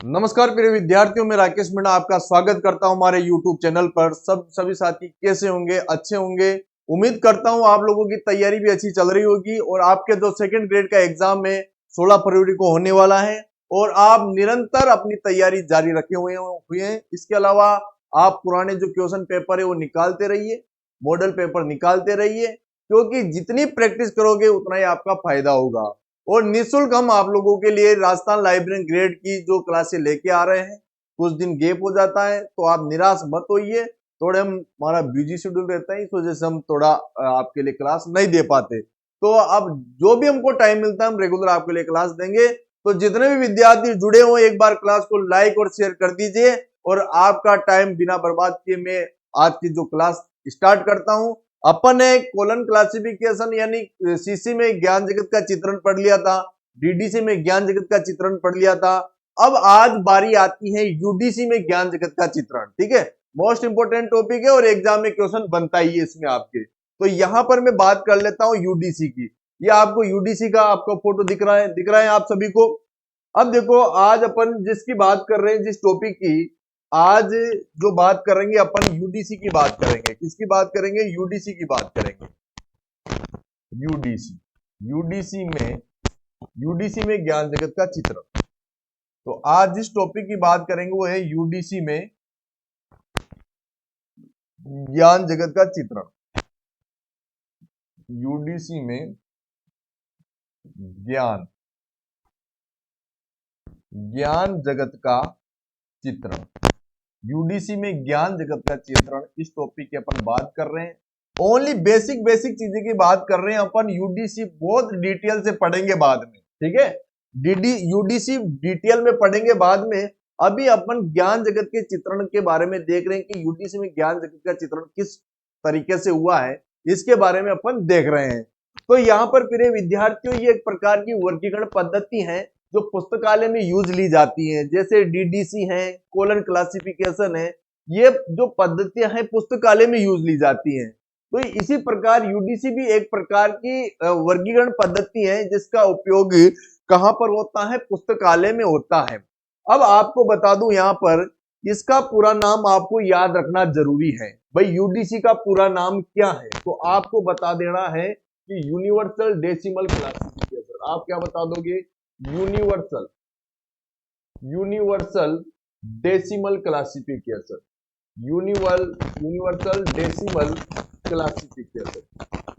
नमस्कार प्रिय विद्यार्थियों, मैं राकेश मीणा आपका स्वागत करता हूं हमारे YouTube चैनल पर। सभी साथी कैसे होंगे? अच्छे होंगे। उम्मीद करता हूं आप लोगों की तैयारी भी अच्छी चल रही होगी और आपके जो सेकंड ग्रेड का एग्जाम में 16 फरवरी को होने वाला है और आप निरंतर अपनी तैयारी जारी रखे हुए हैं। इसके अलावा आप पुराने जो क्वेश्चन पेपर है वो निकालते रहिए, मॉडल पेपर निकालते रहिए, क्योंकि जितनी प्रैक्टिस करोगे उतना ही आपका फायदा होगा। और निःशुल्क हम आप लोगों के लिए राजस्थान लाइब्रेरी ग्रेड की जो क्लासें लेके आ रहे हैं। कुछ दिन गैप हो जाता है तो आप निराश मत होइए। थोड़े हमारा बिजी शेड्यूल रहता है, इस वजह से हम थोड़ा आपके लिए क्लास नहीं दे पाते। तो अब जो भी हमको टाइम मिलता है हम रेगुलर आपके लिए क्लास देंगे। तो जितने भी विद्यार्थी जुड़े हो एक बार क्लास को लाइक और शेयर कर दीजिए और आपका टाइम बिना बर्बाद किए मैं आज की जो क्लास स्टार्ट करता हूं। अपन ने कोलन क्लासिफिकेशन यानी सीसी में ज्ञान जगत का चित्रण पढ़ लिया था, डीडीसी में ज्ञान जगत का चित्रण पढ़ लिया था। अब आज बारी आती है यूडीसी में ज्ञान जगत का चित्रण। ठीक है, मोस्ट इंपोर्टेंट टॉपिक है और एग्जाम में क्वेश्चन बनता ही है इसमें आपके। तो यहां पर मैं बात कर लेता हूं यूडीसी की। ये आपको यूडीसी का आपको फोटो दिख रहा है आप सभी को। अब देखो, आज अपन जिसकी बात कर रहे हैं, जिस टॉपिक की आज जो बात करेंगे अपन यूडीसी की बात करेंगे। किसकी बात करेंगे? यूडीसी की बात करेंगे। यूडीसी यूडीसी में ज्ञान जगत का चित्रण। तो आज जिस टॉपिक की बात करेंगे वो है यूडीसी में ज्ञान जगत का चित्रण। यूडीसी में ज्ञान जगत का चित्रण। यूडीसी में ज्ञान जगत का चित्रण, इस टॉपिक की अपन बात कर रहे हैं। ओनली बेसिक चीजें की बात कर रहे हैं अपन। यूडीसी बहुत डिटेल से पढ़ेंगे बाद में, ठीक है। यूडीसी डिटेल में पढ़ेंगे बाद में। अभी अपन ज्ञान जगत के चित्रण के बारे में देख रहे हैं कि यूडीसी में ज्ञान जगत का चित्रण किस तरीके से हुआ है, इसके बारे में अपन देख रहे हैं। तो यहाँ पर प्रिय विद्यार्थियों, ये एक प्रकार की वर्गीकरण पद्धति है जो पुस्तकालय में यूज ली जाती है। जैसे डीडीसी है, कोलन क्लासिफिकेशन है, ये जो पद्धतियां हैं पुस्तकालय में यूज ली जाती हैं। तो इसी प्रकार यूडीसी भी एक प्रकार की वर्गीकरण पद्धति है जिसका उपयोग कहां पर होता है? पुस्तकालय में होता है। अब आपको बता दूं यहां पर, इसका पूरा नाम आपको याद रखना जरूरी है। भाई यूडीसी का पूरा नाम क्या है? तो आपको बता देना है कि यूनिवर्सल डेसिमल क्लासिफिकेशन। आप क्या बता दोगे? Universal decimal classification. Universal decimal classification,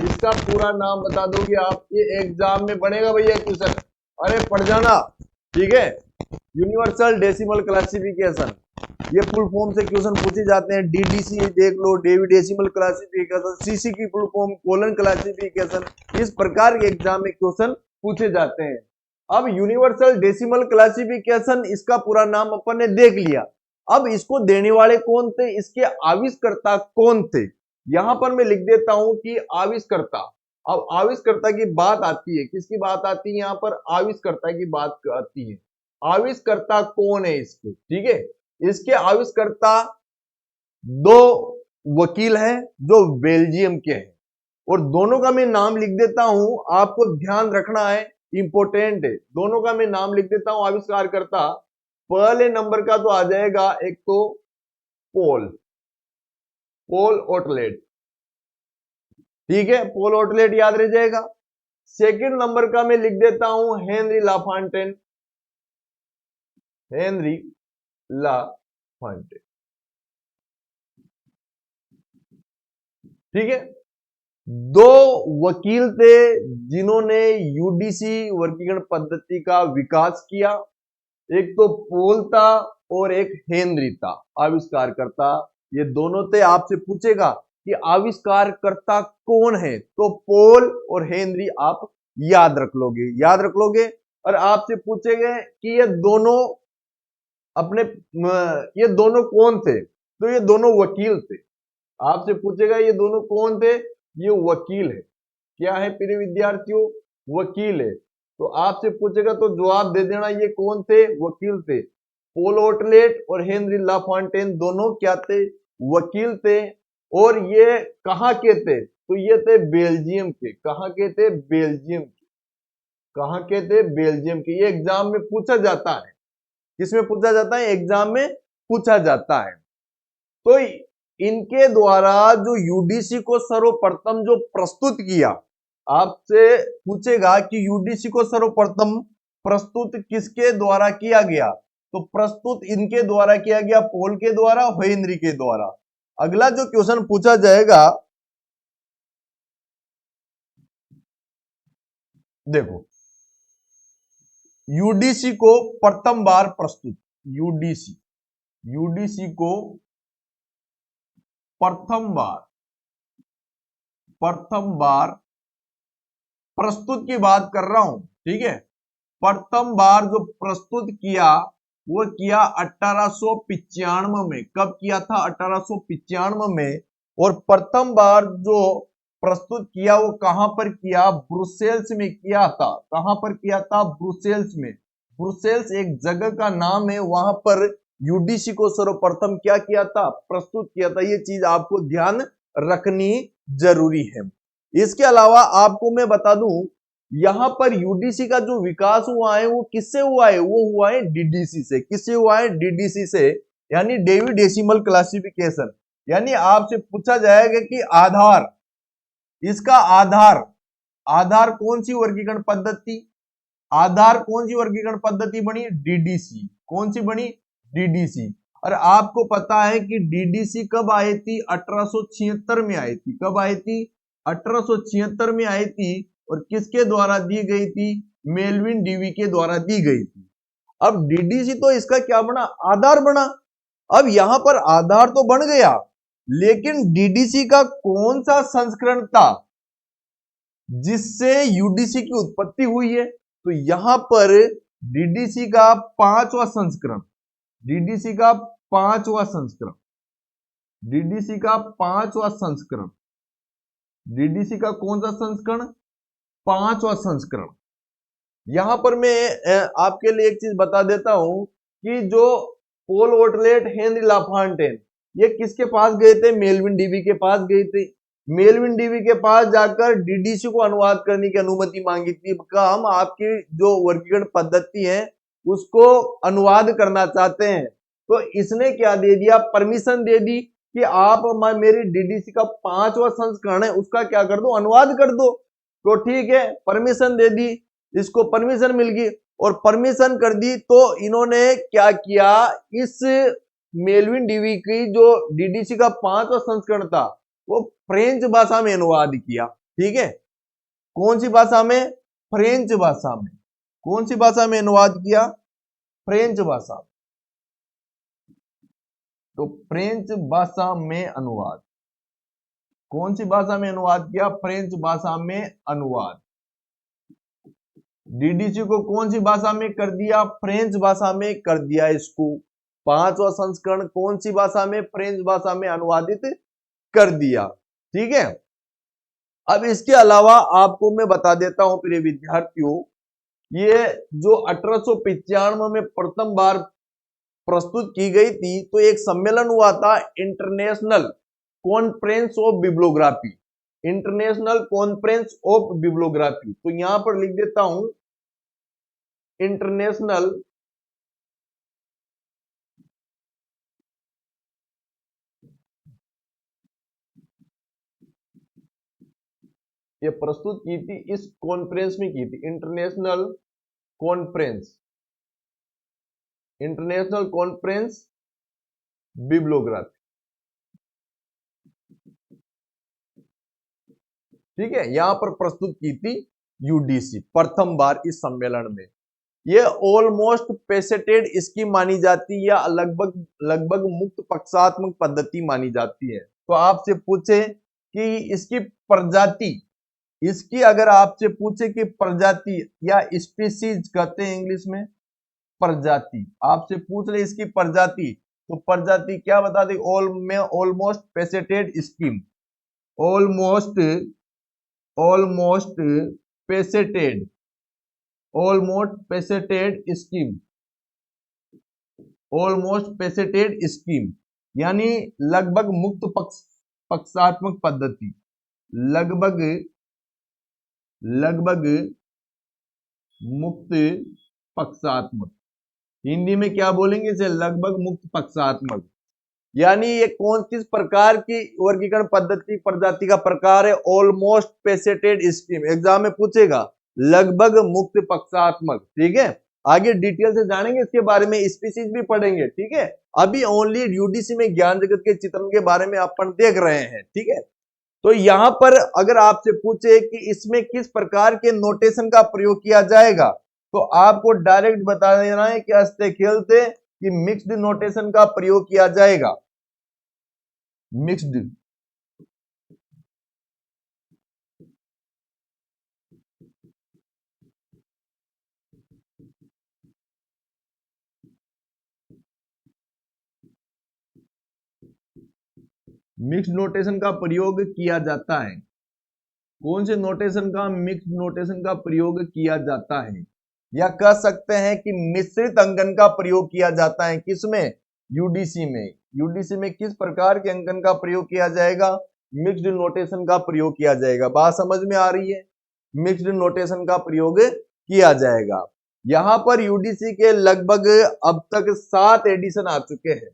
इसका पूरा नाम बता दोगे आप। ये एग्जाम में बनेगा भैया क्वेश्चन, अरे पढ़ जाना, ठीक है। यूनिवर्सल डेसिमल क्लासिफिकेशन, ये फुल फॉर्म से क्वेश्चन पूछे जाते हैं। डीडीसी देख लो, डेसिमल क्लासिफिकेशन। सीसी की फुल फॉर्म कोलन क्लासिफिकेशन। इस प्रकार के एग्जाम में क्वेश्चन पूछे जाते हैं। अब यूनिवर्सल डेसिमल क्लासिफिकेशन, इसका पूरा नाम अपन ने देख लिया। अब इसको देने वाले कौन थे? इसके आविष्कर्ता कौन थे? यहां पर मैं लिख देता हूं कि आविष्कर्ता। अब आविष्कर्ता की बात आती है, किसकी बात आती है? यहां पर आविष्कर्ता की बात आती है। आविष्कर्ता कौन है इसके? ठीक है, इसके आविष्कर्ता दो वकील हैं जो बेल्जियम के हैं और दोनों का मैं नाम लिख देता हूं, आपको ध्यान रखना है, इंपोर्टेंट है। दोनों का मैं नाम लिख देता हूं आविष्कारकर्ता। पहले नंबर का तो आ जाएगा एक तो पोल ओटलेट, ठीक है, पोल ओटलेट याद रह जाएगा। सेकंड नंबर का मैं लिख देता हूं हेनरी लाफांटेन। ठीक है। दो वकील थे जिन्होंने यूडीसी वर्गीकरण पद्धति का विकास किया। एक तो पोल था और एक हेनरी था आविष्कारकर्ता। ये दोनों थे। आपसे पूछेगा कि आविष्कारकर्ता कौन है, तो पोल और हेनरी आप याद रख लोगे। और आपसे पूछेगा कि ये दोनों कौन थे, तो ये दोनों वकील थे। आपसे पूछेगा ये दोनों कौन थे? ये वकील है। क्या है प्रिय विद्यार्थियों? वकील है। तो आपसे पूछेगा तो जवाब दे देना, ये कौन थे? वकील थे। पोल ओटलेट और हेनरी लाफॉन्टेन दोनों क्या थे? वकील थे। और ये कहां के थे? तो ये थे बेल्जियम के। कहां के थे? बेल्जियम के। कहां के थे? बेल्जियम के। ये एग्जाम में पूछा जाता है। किसमें पूछा जाता है? एग्जाम में पूछा जाता है। तो इनके द्वारा जो यूडीसी को सर्वप्रथम जो प्रस्तुत किया, आपसे पूछेगा कि यूडीसी को सर्वप्रथम प्रस्तुत किसके द्वारा किया गया, तो प्रस्तुत इनके द्वारा किया गया, पोल के द्वारा, हेनरी के द्वारा। अगला जो क्वेश्चन पूछा जाएगा, देखो, यूडीसी को प्रथम बार प्रस्तुत, यूडीसी को प्रथम बार प्रस्तुत की बात कर रहा हूं, ठीक है। प्रथम बार जो प्रस्तुत किया वो किया 1895 में। कब किया था? 1895 में। और प्रथम बार जो प्रस्तुत किया वो कहां पर किया? ब्रुसेल्स में किया था। कहां पर किया था? ब्रुसेल्स में। ब्रुसेल्स एक जगह का नाम है, वहां पर यूडीसी को सर्वप्रथम क्या किया था? प्रस्तुत किया था। ये चीज आपको ध्यान रखनी जरूरी है। इसके अलावा आपको मैं बता दूं, यहां पर यूडीसी का जो विकास हुआ है वो किससे हुआ है? वो हुआ है डीडीसी से। किससे हुआ है? डीडीसी से, यानी डेवी डेसिमल क्लासिफिकेशन। यानी आपसे पूछा जाएगा कि आधार, इसका आधार, आधार कौन सी वर्गीकरण पद्धति, आधार कौन सी वर्गीकरण पद्धति बनी? डीडीसी। कौन सी बनी? डीडीसी। और आपको पता है कि डीडीसी कब आई थी? 1876 में आई थी। कब आई थी? 1876 में आई थी। और किसके द्वारा दी गई थी? मेलविन डीवी के द्वारा दी गई थी। अब डीडीसी तो इसका क्या बना? आधार बना। अब यहां पर आधार तो बन गया, लेकिन डीडीसी का कौन सा संस्करण था जिससे यूडीसी की उत्पत्ति हुई है? तो यहां पर डीडीसी का पांचवा संस्करण, डीडीसी का पांचवा संस्करण, डीडीसी का पांचवा संस्करण, डीडीसी का कौन सा संस्करण? पांचवा संस्करण। यहां पर मैं आपके लिए एक चीज बता देता हूं कि जो पोल वोटलेट, हेनरी लाफांटेन, ये किसके पास गए थे? मेलविन डीवी के पास गए थे। मेलविन डीवी के पास जाकर डीडीसी को अनुवाद करने की अनुमति मांगी थी। हम आपकी जो वर्गीकरण पद्धति है उसको अनुवाद करना चाहते हैं। तो इसने क्या दे दिया? परमिशन दे दी कि आप मेरी डीडीसी का पांचवा संस्करण है उसका क्या कर दो? अनुवाद कर दो। तो ठीक है, परमिशन दे दी, इसको परमिशन मिल गई। और परमिशन कर दी तो इन्होंने क्या किया? इस मेलविन डीवी की जो डीडीसी का पांचवा संस्करण था वो फ्रेंच भाषा में अनुवाद किया। ठीक है, कौन सी भाषा में? फ्रेंच भाषा में। कौन सी भाषा में अनुवाद किया? फ्रेंच भाषा। तो फ्रेंच भाषा में अनुवाद, कौन सी भाषा में अनुवाद किया? फ्रेंच भाषा में अनुवाद। डीडीसी को कौन सी भाषा में कर दिया? फ्रेंच भाषा में कर दिया इसको। पांचवा संस्करण कौन सी भाषा में? फ्रेंच भाषा में अनुवादित कर दिया। ठीक है, अब इसके अलावा आपको मैं बता देता हूं प्रिय विद्यार्थियों, ये जो 1895 में प्रथम बार प्रस्तुत की गई थी, तो एक सम्मेलन हुआ था, international conference of bibliography. International conference of bibliography, तो यहां पर लिख देता हूं इंटरनेशनल ये प्रस्तुत की थी, इस कॉन्फ्रेंस में की थी, international conference, international conference bibliography. ठीक है, यहां पर प्रस्तुत की थी यूडीसी प्रथम बार इस सम्मेलन में। ये ऑलमोस्ट पेसेटेड स्कीम मानी जाती है, या लगभग लगभग मुक्त पक्षात्मक पद्धति मानी जाती है। तो आपसे पूछे कि इसकी प्रजाति, इसकी अगर आपसे पूछे कि प्रजाति या स्पीसीज कहते हैं इंग्लिश में, प्रजाति आपसे पूछ ले इसकी प्रजाति, तो प्रजाति क्या बता दे? Almost faceted scheme, almost, almost faceted, almost faceted scheme, almost faceted scheme, यानी लगभग मुक्त पक्षात्मक पद्धति, लगभग लगभग मुक्त पक्षात्मक। हिंदी में क्या बोलेंगे इसे? लगभग मुक्त पक्षात्मक। यानी ये कौन किस प्रकार की वर्गीकरण पद्धति प्रजाति का प्रकार है? ऑलमोस्ट पेसेटेड स्कीम, एग्जाम में पूछेगा। लगभग मुक्त पक्षात्मक, ठीक है। आगे डिटेल से जानेंगे इसके बारे में, स्पीसीज भी पढ़ेंगे, ठीक है। अभी ओनली यूडीसी में ज्ञान जगत के चित्रण के बारे में अपन देख रहे हैं, ठीक है। तो यहां पर अगर आपसे पूछे कि इसमें किस प्रकार के नोटेशन का प्रयोग किया जाएगा, तो आपको डायरेक्ट बता देना है कि हंसते खेलते कि मिक्स्ड नोटेशन का प्रयोग किया जाएगा। मिक्स्ड मिक्स्ड नोटेशन का प्रयोग किया जाता है। कौन से नोटेशन का? मिक्स्ड नोटेशन का प्रयोग किया जाता है, या कह सकते हैं कि मिश्रित अंकन का प्रयोग किया जाता है। किसमें? यूडीसी में। यूडीसी में किस प्रकार के अंकन का प्रयोग किया जाएगा? मिक्स्ड नोटेशन का प्रयोग किया जाएगा। बात समझ में आ रही है? मिक्स्ड नोटेशन का प्रयोग किया जाएगा। यहां पर यूडीसी के लगभग अब तक 7 एडिशन आ चुके हैं।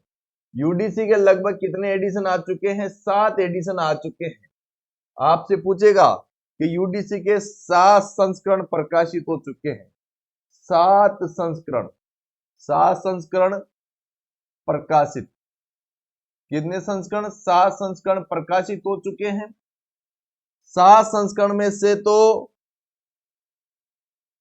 यूडीसी के लगभग कितने एडिशन आ चुके हैं? 7 एडिशन आ चुके हैं। आपसे पूछेगा कि यूडीसी के 7 संस्करण प्रकाशित हो चुके हैं। 7 संस्करण, 7 संस्करण प्रकाशित। कितने संस्करण? 7 संस्करण प्रकाशित हो चुके हैं। 7 संस्करण में से तो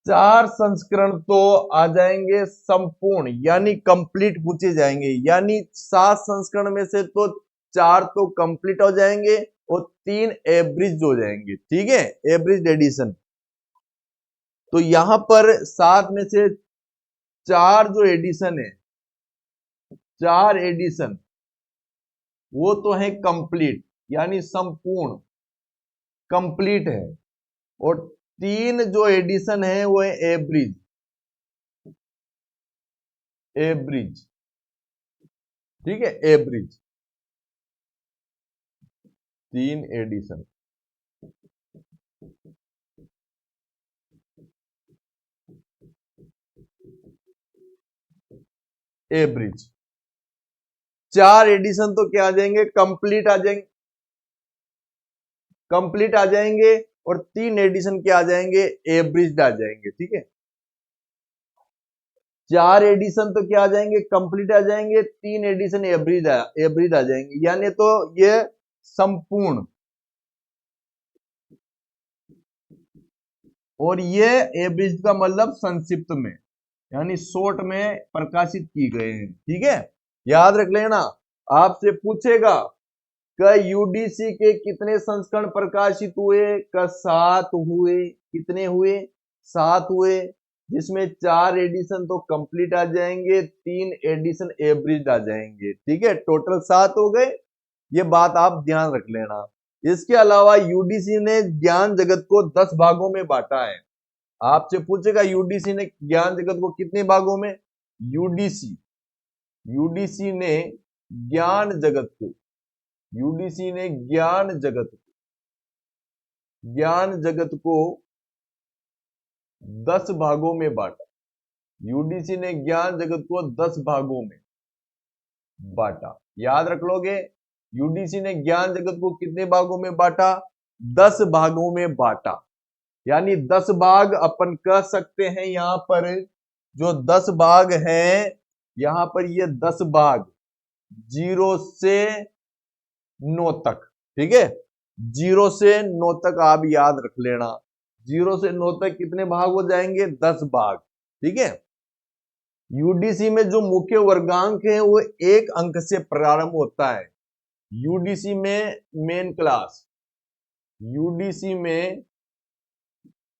4 संस्करण तो आ जाएंगे संपूर्ण, यानी कंप्लीट पूछे जाएंगे। यानी 7 संस्करण में से तो 4 तो कंप्लीट हो जाएंगे और 3 एवरेज हो जाएंगे, ठीक है, एवरेज एडिशन। तो यहां पर 7 में से 4 जो एडिशन है, 4 एडिशन वो तो है कंप्लीट, यानी संपूर्ण कंप्लीट है। और 3 जो एडिशन है वो है एवरेज, एवरेज, ठीक है, एवरेज। 3 addition, average. 4 एडिशन तो क्या आ जाएंगे? कंप्लीट आ जाएंगे, कंप्लीट आ जाएंगे। और 3 एडिशन क्या आ जाएंगे? एवरेज आ जाएंगे, ठीक है। 4 एडिशन तो क्या आ जाएंगे? कंप्लीट आ जाएंगे। 3 एडिशन एवरेज एवरेज आ जाएंगे, यानी तो ये संपूर्ण, और ये एवरेज का मतलब संक्षिप्त में, यानी शॉर्ट में प्रकाशित की गए हैं, ठीक है। याद रख लेना। आपसे पूछेगा कि यूडीसी के कितने संस्करण प्रकाशित हुए? का 7 हुए। कितने हुए? 7 हुए, जिसमें 4 एडिशन तो कंप्लीट आ जाएंगे, 3 एडिशन एवरेज आ जाएंगे, ठीक है। टोटल 7 हो गए, ये बात आप ध्यान रख लेना। इसके अलावा यूडीसी ने ज्ञान जगत को 10 भागों में बांटा है। आपसे पूछेगा यूडीसी ने ज्ञान जगत को कितने भागों में? यूडीसी यूडीसी ने ज्ञान जगत को, यूडीसी ने ज्ञान जगत को 10 भागों में बांटा। यूडीसी ने ज्ञान जगत को 10 भागों में बांटा। याद रख लोगे? यूडीसी ने ज्ञान जगत को कितने भागों में बांटा? 10 भागों में बांटा। यानी 10 भाग अपन कह सकते हैं। यहां पर जो 10 भाग हैं, यहां पर ये 10 भाग 0 से 9 तक, ठीक है। 0 से 9 तक आप याद रख लेना। 0 से 9 तक कितने भाग हो जाएंगे? 10 भाग, ठीक है। यूडीसी में जो मुख्य वर्गांक है वो 1 अंक से प्रारंभ होता है। यूडीसी में मेन क्लास, यूडीसी में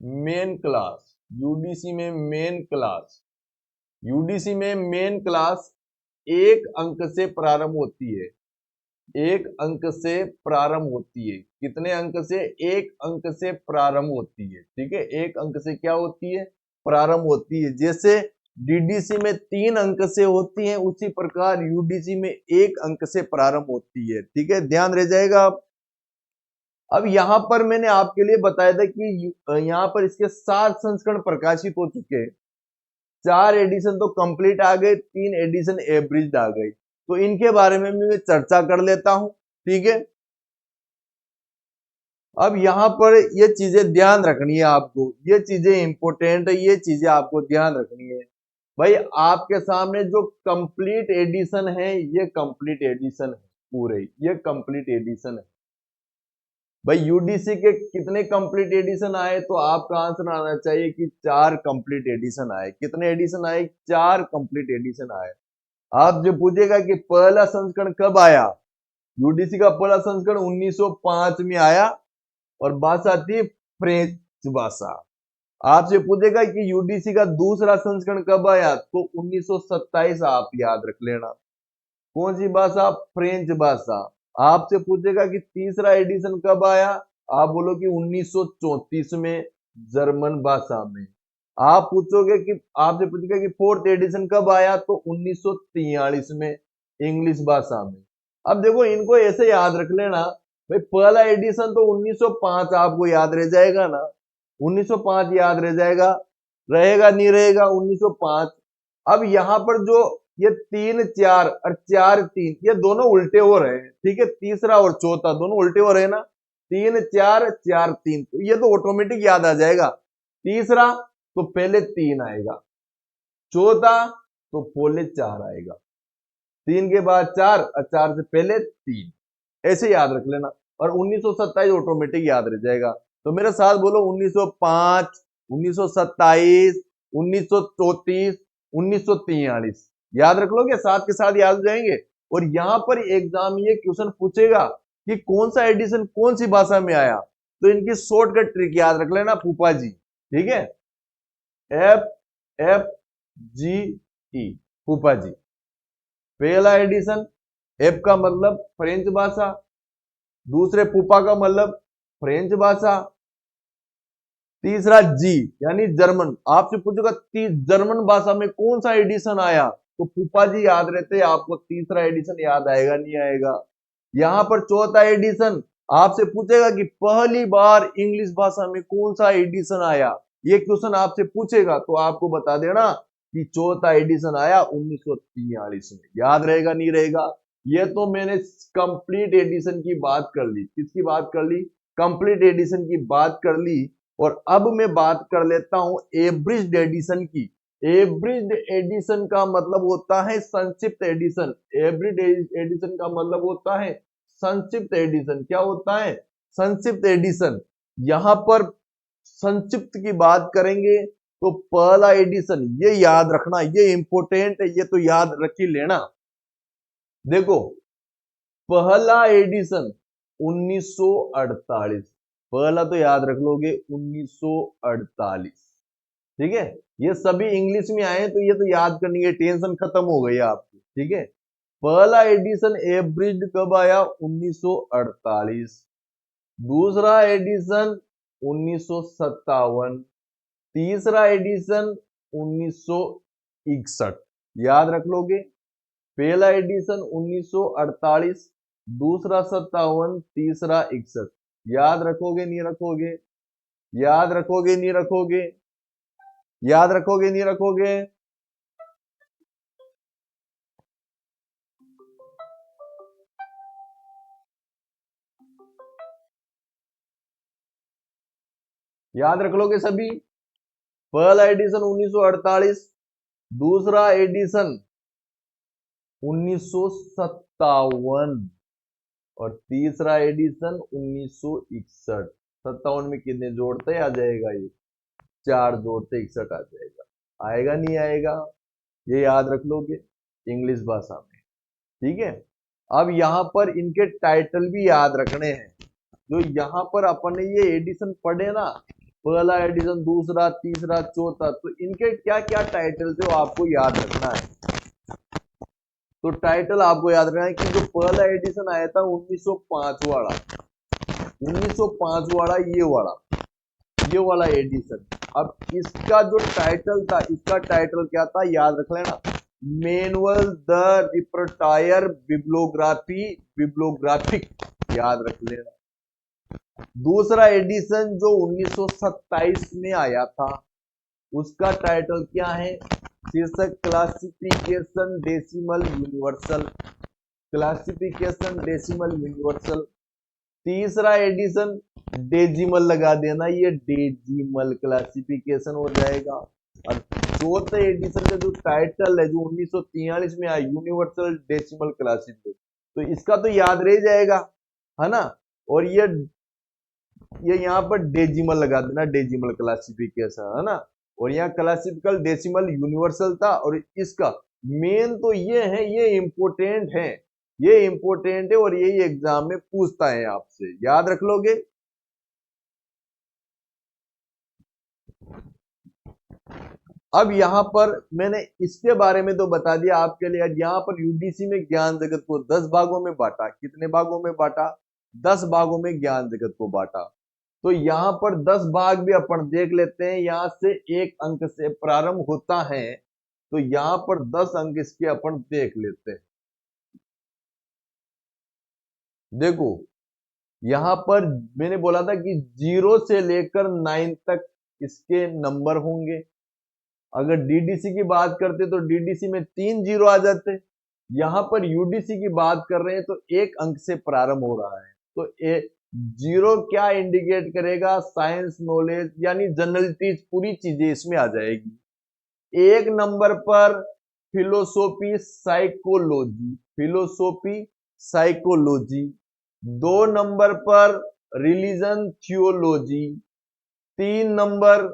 मेन क्लास, यूडीसी में मेन क्लास, यूडीसी में मेन क्लास 1 अंक से प्रारंभ होती है। 1 अंक से प्रारंभ होती है। कितने अंक से? 1 अंक से प्रारंभ होती है, ठीक है। 1 अंक से क्या होती है? प्रारंभ होती है। जैसे डीडीसी में 3 अंक से होती है, उसी प्रकार यूडीसी में 1 अंक से प्रारंभ होती है, ठीक है। ध्यान रह जाएगा। अब यहां पर मैंने आपके लिए बताया था कि यहां पर इसके 7 संस्करण प्रकाशित हो चुके हैं। 4 एडिशन तो कंप्लीट आ गए, 3 एडिशन एवरेज आ गई। तो इनके बारे में भी मैं चर्चा कर लेता हूं, ठीक है। अब यहां पर ये चीजें ध्यान रखनी है आपको, ये चीजें इंपॉर्टेंट है, ये चीजें आपको ध्यान रखनी है। भाई आपके सामने जो कंप्लीट एडिशन है, ये कंप्लीट एडिशन है, पूरे ये कंप्लीट एडिशन है। भाई यूडीसी के कितने कंप्लीट एडिशन आए, तो आपका आंसर आना चाहिए कि 4 कंप्लीट एडिशन आए। कितने एडिशन आए? 4 कंप्लीट एडिशन आए। आप जो पूछेगा कि पहला संस्करण कब आया, यूडीसी का पहला संस्करण 1905 में आया और भाषा थी फ्रेंच भाषा। आपसे पूछेगा कि यूडीसी का दूसरा संस्करण कब आया, तो 1927 आप याद रख लेना। कौन सी भाषा? फ्रेंच भाषा। आपसे पूछेगा कि तीसरा एडिशन कब आया, आप बोलो कि 1934 में जर्मन भाषा में। आप पूछोगे कि आपसे पूछेगा कि फोर्थ एडिशन कब आया, तो 1943 में इंग्लिश भाषा में। अब देखो इनको ऐसे याद रख लेना, भाई पहला एडिशन तो 1905 आपको याद रह जाएगा ना, 1905 याद रह जाएगा, रहेगा नहीं रहेगा 1905। अब यहां पर जो ये 3 4 और 4 3 ये दोनों उल्टे हो रहे हैं, ठीक है, तीसरा और चौथा दोनों उल्टे हो रहे हैं ना, 3 4 4 3, तो ये तो ऑटोमेटिक याद आ जाएगा। तीसरा तो पहले 3 आएगा, चौथा तो पहले 4 आएगा, 3 के बाद 4 और 4 से पहले 3, ऐसे याद रख लेना। और 1927 ऑटोमेटिक याद रह जाएगा। तो मेरे साथ बोलो 1905, 1927, 1934, 1943, याद रख लोगे, साथ के साथ याद हो जाएंगे। और यहां पर एग्जाम ये क्वेश्चन पूछेगा कि कौन सा एडिशन कौन सी भाषा में आया, तो इनकी शॉर्टकट ट्रिक याद रख लेना फूफा जी, ठीक है। एफ एफ जी ई, फूफा जी। पहला एडिशन, एफ का मतलब फ्रेंच भाषा, दूसरे फूफा का मतलब फ्रेंच भाषा, तीसरा जी यानी जर्मन। आपसे पूछेगा जर्मन भाषा में कौन सा एडिशन आया, तो फूफा जी याद रहते, आपको तीसरा एडिशन याद आएगा नहीं आएगा। यहां पर चौथा एडिशन, आपसे पूछेगा कि पहली बार इंग्लिश भाषा में कौन सा एडिशन आया, ये क्वेश्चन आपसे पूछेगा, तो आपको बता देना कि चौथा एडिशन आया 1943 में। याद रहेगा नहीं रहेगा? ये तो मैंने कंप्लीट एडिशन की बात कर ली। किसकी बात कर ली? कंप्लीट एडिशन की बात कर ली। और अब मैं बात कर लेता हूं एब्रिज्ड एडिशन की। एब्रिज्ड एडिशन का मतलब होता है संक्षिप्त एडिशन। एब्रिज्ड एडिशन का मतलब होता है संक्षिप्त एडिशन। क्या होता है? संक्षिप्त एडिशन। यहां पर संक्षिप्त की बात करेंगे तो पहला एडिशन, ये याद रखना, ये इंपॉर्टेंट है, ये तो याद रख ही लेना। देखो पहला एडिशन 1948, पहला तो याद रख लोगे 1948, ठीक है। ये सभी इंग्लिश में आए तो ये तो याद करनी है, टेंशन खत्म हो गई आपकी, ठीक है। पहला एडिशन एब्रिज्ड कब आया? 1948। दूसरा एडिशन 1957, तीसरा एडिशन 1961। याद रख लोगे, पहला एडिशन 1948, दूसरा 57, तीसरा 61। याद रखोगे नहीं रखोगे? याद रखोगे नहीं रखोगे? याद रखोगे नहीं रखोगे? याद रख लोगे सभी? पहला एडिशन 1948, दूसरा एडिशन 1957 और तीसरा एडिशन 1961। 57 में कितने जोड़ते आ जाएगा? ये 4 जोड़ते 61 आ जाएगा। आएगा नहीं आएगा? ये याद रख लोगे इंग्लिश भाषा में, ठीक है। अब यहां पर इनके टाइटल भी याद रखने हैं। जो यहां पर अपन ने ये एडिशन पढ़े ना, पहला एडिशन, दूसरा, तीसरा, चौथा, तो इनके क्या क्या टाइटल थे वो आपको याद रखना है। तो टाइटल आपको याद रखना है कि जो पहला एडिशन आया था 1905 वाला, 1905 वाला, ये वाला एडिशन। अब इसका जो टाइटल था, इसका टाइटल क्या था याद रख लेना, मैनुअल द रिपर्टायर बिब्लोग्राफिक, याद रख लेना। दूसरा एडिशन जो 1927 में आया था, उसका टाइटल क्या है? शीर्षक classification decimal universal, classification decimal universal. तीसरा एडिशन डेजिमल लगा देना, ये डेजिमल क्लासिफिकेशन हो जाएगा। और चौथे एडिशन का जो टाइटल है जो 1943 में आया, यूनिवर्सल डेसिमल क्लासिफिकेशन, तो इसका तो याद रह जाएगा, है ना। और ये यहाँ पर डेजिमल लगा देना, डेजिमल क्लासिफिकेशन, है ना। और यहाँ क्लासिकल डेसिमल यूनिवर्सल था। और इसका मेन तो ये है, ये इंपोर्टेंट है, ये इंपोर्टेंट है, और यही एग्जाम में पूछता है आपसे, याद रख लोगे। अब यहां पर मैंने इसके बारे में तो बता दिया आपके लिए। यहाँ पर यूडीसी में ज्ञान जगत को 10 भागों में बांटा। कितने भागों में बांटा? 10 भागों में ज्ञान जगत को बांटा। तो यहाँ पर 10 भाग भी अपन देख लेते हैं। यहां से एक अंक से प्रारंभ होता है, तो यहाँ पर 10 अंक इसके अपन देख लेते हैं। देखो यहां पर मैंने बोला था कि 0 से लेकर 9 तक इसके नंबर होंगे। अगर डीडीसी की बात करते तो डीडीसी में 3 जीरो आ जाते। यहां पर यूडीसी की बात कर रहे हैं तो एक अंक से प्रारंभ हो रहा है, तो जीरो क्या इंडिकेट करेगा? साइंस, नॉलेज, यानी जनरलिटीज, पूरी चीजें इसमें आ जाएगी। एक नंबर पर philosophy psychology, philosophy psychology. 2 number पर रिलीजन थियोलॉजी। 3 नंबर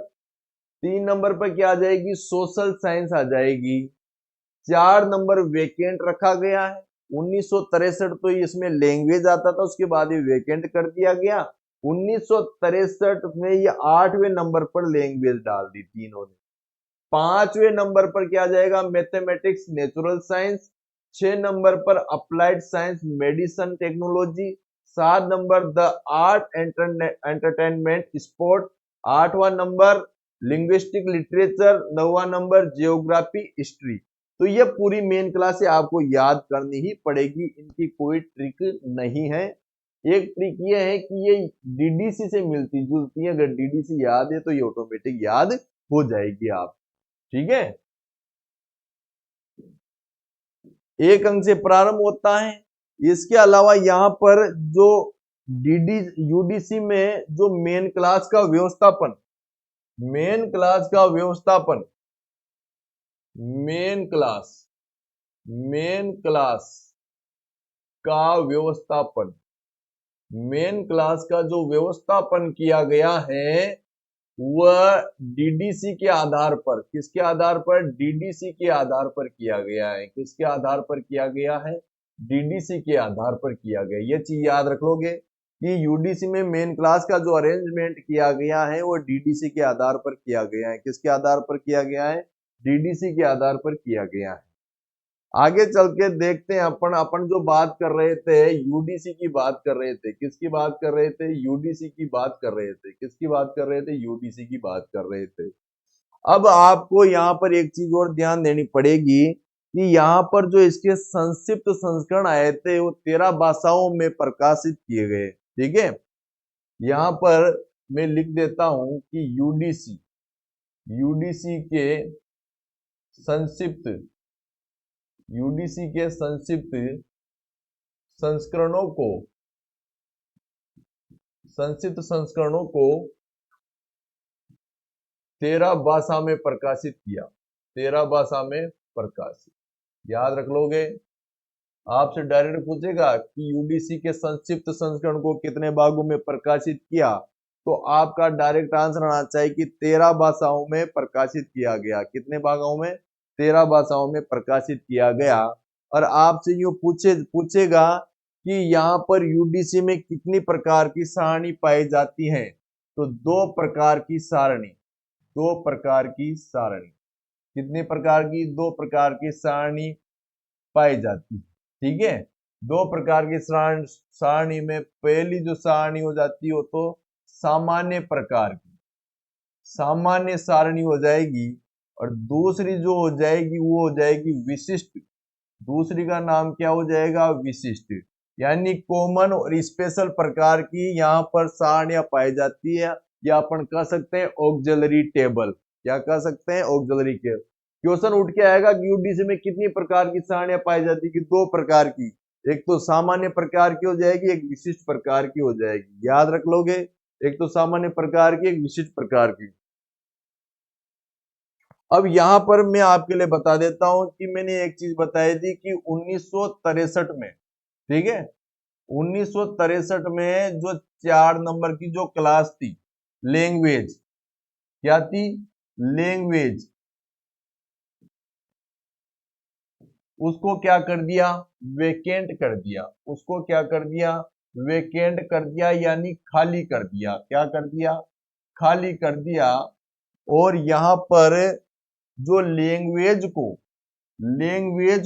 3 नंबर पर क्या आ जाएगी? सोशल साइंस आ जाएगी। 4 नंबर वेकेंट रखा गया है। 1963 तो इसमें लैंग्वेज आता था, उसके बाद ये वेकेंट कर दिया गया। 1963 में ये 8वें नंबर पर लैंग्वेज डाल दी थी इन्होंने। 5वें नंबर पर क्या आ जाएगा? Mathematics, natural science. 6 नंबर पर applied science, medicine, technology. 7 number the art, entertainment, sport. 8वां नंबर लिंग्विस्टिक, लिटरेचर। 9वां नंबर जियोग्राफी, हिस्ट्री। तो ये पूरी मेन क्लास है, आपको याद करनी ही पड़ेगी, इनकी कोई ट्रिक नहीं है। एक ट्रिक ये है कि ये डीडीसी से मिलती जुलती है, अगर डीडीसी याद है तो ये ऑटोमेटिक याद हो जाएगी आप, ठीक है। एक अंक से प्रारंभ होता है। इसके अलावा यहाँ पर जो डीडी यूडीसी में जो मेन क्लास का व्यवस्थापन, मेन क्लास का व्यवस्थापन, मेन क्लास, मेन क्लास का व्यवस्थापन, मेन क्लास का जो व्यवस्थापन किया गया है वह डीडीसी के आधार पर, किसके आधार पर? डीडीसी के आधार पर किया गया है। किसके आधार पर किया गया है? डीडीसी के आधार पर किया गया। ये चीज याद रख लोगे कि यूडीसी में मेन क्लास का जो अरेंजमेंट किया गया है वो डीडीसी के आधार पर किया गया है। किसके आधार पर किया गया है? डीडीसी के आधार पर किया गया है। आगे चल के देखते हैं अपन अपन जो बात कर रहे थे यूडीसी की बात कर रहे थे। किसकी बात कर रहे थे? यूडीसी की बात कर रहे थे। किसकी बात कर रहे थे? यूडीसी की बात कर रहे थे। अब आपको यहाँ पर एक चीज और ध्यान देनी पड़ेगी कि यहाँ पर जो इसके संक्षिप्त संस्करण आए थे वो 13 भाषाओं में प्रकाशित किए गए, ठीक है। यहाँ पर मैं लिख देता हूं कि यूडीसी, यूडीसी के संक्षिप्त, यूडीसी के संक्षिप्त संस्करणों को, संक्षिप्त संस्करणों को 13 भाषा में प्रकाशित किया। 13 भाषा में प्रकाशित, याद रख लोगे। आपसे डायरेक्ट पूछेगा कि यूडीसी के संक्षिप्त संस्करण को कितने भागों में प्रकाशित किया, तो आपका डायरेक्ट आंसर आना चाहिए कि 13 भाषाओं में प्रकाशित किया गया। कितने भागों में? 13 भाषाओं में प्रकाशित किया गया। और आपसे यूं पूछेगा कि यहाँ पर यूडीसी में कितनी प्रकार की सारणी पाई जाती है, तो 2 प्रकार की सारणी, 2 प्रकार की सारणी। कितनी प्रकार की? 2 प्रकार की सारणी पाई जाती है, ठीक है। 2 प्रकार की सारणी में पहली जो सारणी हो जाती है वो तो सामान्य प्रकार की, सामान्य सारणी हो जाएगी। और दूसरी जो हो जाएगी वो हो जाएगी विशिष्ट। दूसरी का नाम क्या हो जाएगा? विशिष्ट, यानी कॉमन और स्पेशल प्रकार की यहाँ पर सारणियां पाई जाती है, या अपन कह सकते हैं ऑक्सिलरी टेबल। क्या कह सकते हैं? Auxiliary table. क्वेश्चन उठ के आएगा कि यूडीसी में कितनी प्रकार की सारणियां पाई जाती है? कि 2 प्रकार की। एक तो सामान्य प्रकार की हो जाएगी, एक विशिष्ट प्रकार की हो जाएगी। याद रख लोगे, एक तो सामान्य प्रकार की, एक विशिष्ट प्रकार की। अब यहां पर मैं आपके लिए बता देता हूं कि मैंने एक चीज बताई थी कि 1963 में, ठीक है, 1963 में जो 4 नंबर की जो क्लास थी, लैंग्वेज, क्या थी? लैंग्वेज, उसको क्या कर दिया? वेकेंट कर दिया। उसको क्या कर दिया? वेकेंट कर दिया, यानी खाली कर दिया। क्या कर दिया? खाली कर दिया। और यहां पर जो लैंग्वेज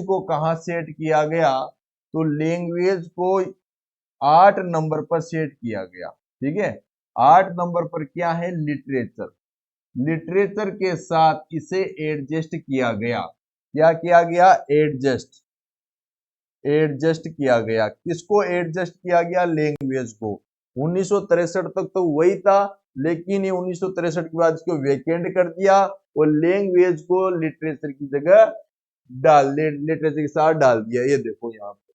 को कहां सेट किया गया? तो लैंग्वेज को 8 नंबर पर सेट किया गया, ठीक है। 8 नंबर पर क्या है? लिटरेचर। लिटरेचर के साथ इसे एडजस्ट किया गया। क्या किया गया? एडजस्ट। एडजस्ट किया गया। किसको एडजस्ट किया गया? लैंग्वेज को। 1963 तक तो वही था, लेकिन ये 1963 के बाद इसको वेकेंट कर दिया और लैंग्वेज को लिटरेचर की जगह लिटरेचर के साथ डाल दिया। ये देखो यहाँ पे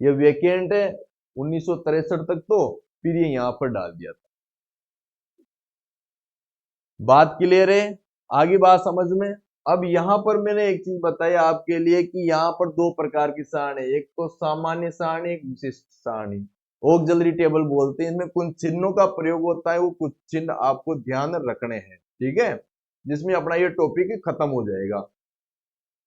ये वेकेंट है 1963 तक, तो फिर ये यहां पर डाल दिया था। बात क्लियर है? आगे बात समझ में? अब यहां पर मैंने एक चीज बताई आपके लिए कि यहां पर 2 प्रकार की सारणी, एक तो सामान्य सारणी, एक विशिष्ट सारणी, ऑक्सिलरी टेबल बोलते हैं। इनमें कुछ चिन्हों का प्रयोग होता है, वो कुछ चिन्ह आपको ध्यान रखने हैं, ठीक है, जिसमें अपना ये टॉपिक खत्म हो जाएगा।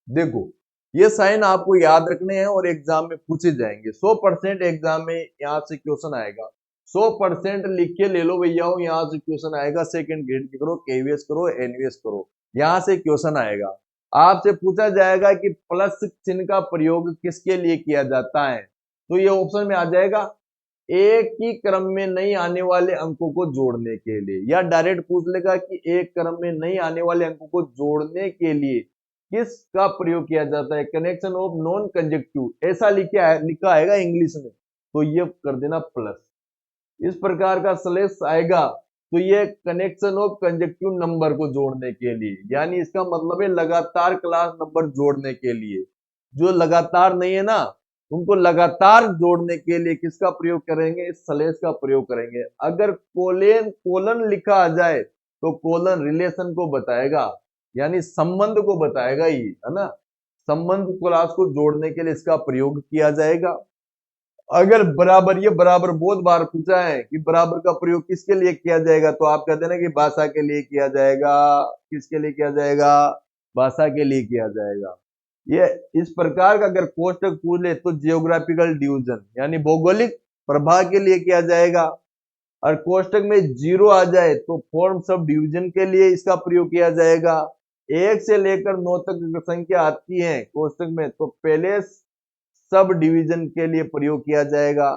देखो, ये साइन आपको याद रखने हैं और एग्जाम में पूछे जाएंगे। 100% एग्जाम में यहाँ से क्वेश्चन आएगा। 100% लिख के ले लो भैया, यहाँ से क्वेश्चन आएगा। सेकंड ग्रेड की करो, केवीएस करो, एनवीएस करो, यहाँ से क्वेश्चन आएगा। आपसे पूछा जाएगा कि प्लस चिन्ह का प्रयोग किसके लिए किया जाता है? तो ये ऑप्शन में आ जाएगा, एक ही क्रम में नहीं आने वाले अंकों को जोड़ने के लिए, या डायरेक्ट पूछ लेगा कि एक क्रम में नहीं आने वाले अंकों को जोड़ने के लिए किसका प्रयोग किया जाता है? कनेक्शन ऑफ नॉन कंजक्टिव, ऐसा लिखा आएगा इंग्लिश में, तो ये कर देना प्लस। इस प्रकार का स्लेश आएगा तो ये कनेक्शन ऑफ कंजक्टिव नंबर को जोड़ने के लिए, यानी इसका मतलब है लगातार क्लास नंबर जोड़ने के लिए। जो लगातार नहीं है ना, उनको लगातार जोड़ने के लिए किसका प्रयोग करेंगे? इस स्लेश का प्रयोग करेंगे। अगर कोलन लिखा आ जाए तो कोलन रिलेशन को बताएगा, यानी संबंध को बताएगा ही, है ना। संबंध क्लास को जोड़ने के लिए इसका प्रयोग किया जाएगा। अगर बराबर, ये बराबर बहुत बार पूछा है कि बराबर का प्रयोग किसके लिए किया जाएगा, तो आप कहते हैं ना कि भाषा के लिए किया जाएगा। किसके लिए किया जाएगा? भाषा के लिए किया जाएगा। ये इस प्रकार का अगर कोष्टक पूछ ले तो जियोग्राफिकल डिवीजन यानी भौगोलिक प्रभाग के लिए किया जाएगा। और कोष्टक में 0 आ जाए तो फॉर्म सब डिवीजन के लिए इसका प्रयोग किया जाएगा। 1 से लेकर 9 तक संख्या आती है कोष्टक में, तो पहले सब डिवीजन के लिए प्रयोग किया जाएगा।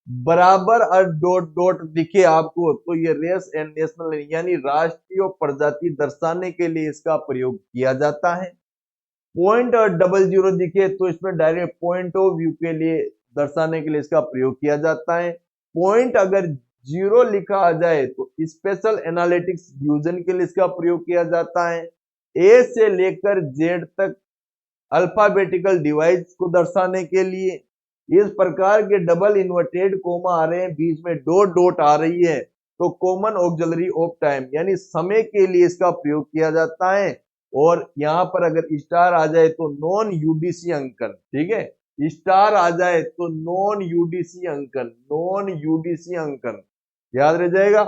बराबर और डॉट डॉट दिखे आपको तो ये रेस एंड नेशनल यानी राष्ट्रीय और प्रजाति दर्शाने के लिए इसका प्रयोग किया जाता है। पॉइंट और डबल जीरो दिखे तो इसमें डायरेक्ट पॉइंट ऑफ व्यू के लिए दर्शाने के लिए इसका प्रयोग किया जाता है। पॉइंट अगर 0 लिखा आ जाए तो स्पेशल एनालिटिक्स डिवीजन के लिए इसका प्रयोग किया जाता है। ए से लेकर जेड तक अल्फाबेटिकल डिवाइस को दर्शाने के लिए। इस प्रकार के डबल इन्वर्टेड कोमा आ रहे हैं, बीच में डॉट डॉट आ रही है, तो कॉमन ऑक्सिलरी ऑफ टाइम यानी समय के लिए इसका प्रयोग किया जाता है। और यहां पर अगर स्टार आ जाए तो नॉन यूडीसी अंकन, ठीक है, स्टार आ जाए तो नॉन यूडीसी अंकन, नॉन यूडीसी अंकन याद रह जाएगा।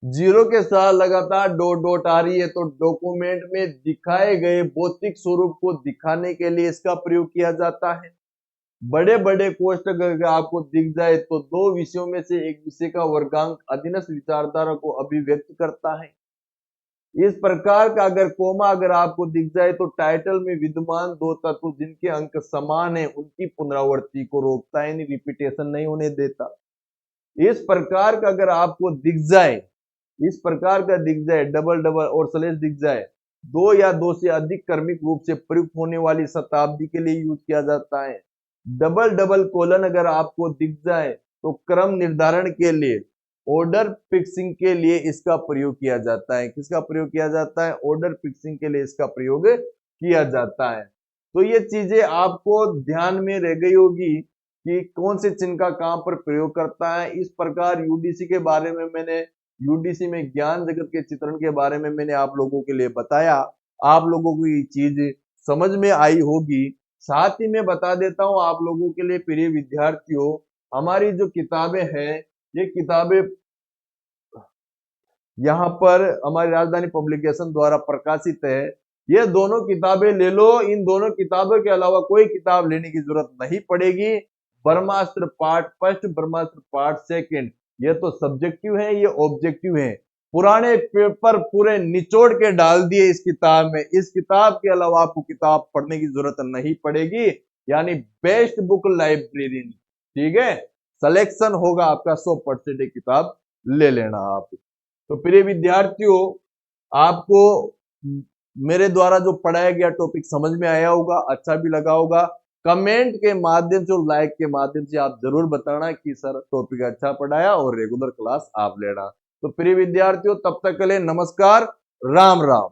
0 के साथ लगातार डॉट डॉट आ रही है तो डॉक्यूमेंट में दिखाए गए भौतिक स्वरूप को दिखाने के लिए इसका प्रयोग किया जाता है। बड़े बड़े कोष्टक अगर आपको दिख जाए तो 2 विषयों में से एक विषय का वर्गांक अधीनस्थ विचारधारा को अभिव्यक्त करता है। इस प्रकार का अगर कोमा अगर आपको दिख जाए तो टाइटल में विद्यमान 2 तत्व जिनके अंक समान है उनकी पुनरावृत्ति को रोकता है, यानी रिपीटेशन नहीं होने देता। इस प्रकार का अगर आपको दिख जाए, इस प्रकार का दिख जाए, डबल डबल और स्लैश दिख जाए, 2 या 2 से अधिक क्रमिक रूप से प्रयुक्त होने वाली शताब्दी के लिए यूज किया जाता है। डबल डबल कोलन अगर आपको दिख जाए तो क्रम निर्धारण के लिए, ऑर्डर फिक्सिंग के लिए इसका प्रयोग किया जाता है। किसका प्रयोग किया जाता है? ऑर्डर फिक्सिंग के लिए इसका प्रयोग किया जाता है। तो ये चीजें आपको ध्यान में रह गई होगी कि कौन से चिन्ह का कहां पर प्रयोग करता है। इस प्रकार यूडीसी के बारे में मैंने, यूडीसी में ज्ञान जगत के चित्रण के बारे में मैंने आप लोगों के लिए बताया। आप लोगों को ये चीज समझ में आई होगी। साथ ही मैं बता देता हूं आप लोगों के लिए प्रिय विद्यार्थियों, हमारी जो किताबें हैं, ये किताबें यहाँ पर हमारी राजधानी पब्लिकेशन द्वारा प्रकाशित है। ये दोनों किताबें ले लो। इन दोनों किताबों के अलावा कोई किताब लेने की जरूरत नहीं पड़ेगी। ब्रह्मास्त्र पार्ट फर्स्ट, ब्रह्मास्त्र पार्ट सेकंड, ये तो सब्जेक्टिव है, ये ऑब्जेक्टिव है। पुराने पेपर पूरे निचोड़ के डाल दिए इस किताब में। इस किताब के अलावा आपको किताब पढ़ने की जरूरत नहीं पड़ेगी। यानी बेस्ट बुक लाइब्रेरी, ठीक है। सिलेक्शन होगा आपका 100% किताब ले लेना आप। तो प्रिय विद्यार्थियों, आपको मेरे द्वारा जो पढ़ाया गया टॉपिक समझ में आया होगा, अच्छा भी लगा होगा। कमेंट के माध्यम से और लाइक के माध्यम से आप जरूर बताना कि सर टॉपिक अच्छा पढ़ाया और रेगुलर क्लास आप लेना। तो प्रिय विद्यार्थियों, तब तक के लिए नमस्कार, राम राम।